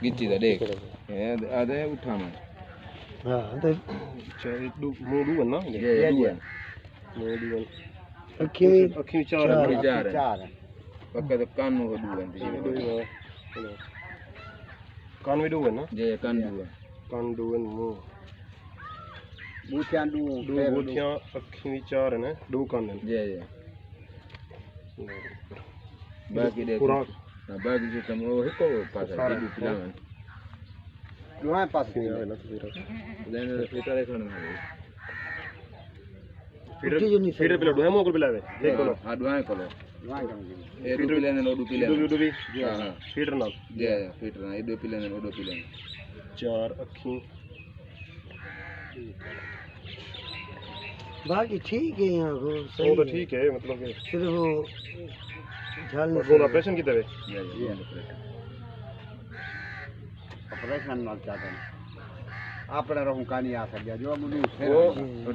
गिच्ची दा देख आदे उठाना हां तो मोडू है ना ये दुआ मोडू अखी चार चार पक्का तो कान हो दुआ कान में दो है ना ये कान दुआ कान दो है मुंह बूटियां दो बूटियां अखी चार है ना दो कान है ये बाकी देख पूरा बाकी जो तुम वो है को पास है दो पिलावन दुआ पास है ना फिर लेने फिटर है खाने में फिर पिला दो है मोकल पिलावे देख लो हां दुआ करो दुआ करूंगी ये दो पिलाने नो दो पिलाने दो भी हां फिर ना ये फिटर ना ये दो पिलाने नो दो पिलाने चार अखी बाकी ठीक है यहाँ को सही वो तो ठीक है मतलब कि सिर्फ वो झाल वो ऑपरेशन की तरह ये ऑपरेशन ना चाहते हैं आप रहूं कहानी आ सक गया जो मुझे वो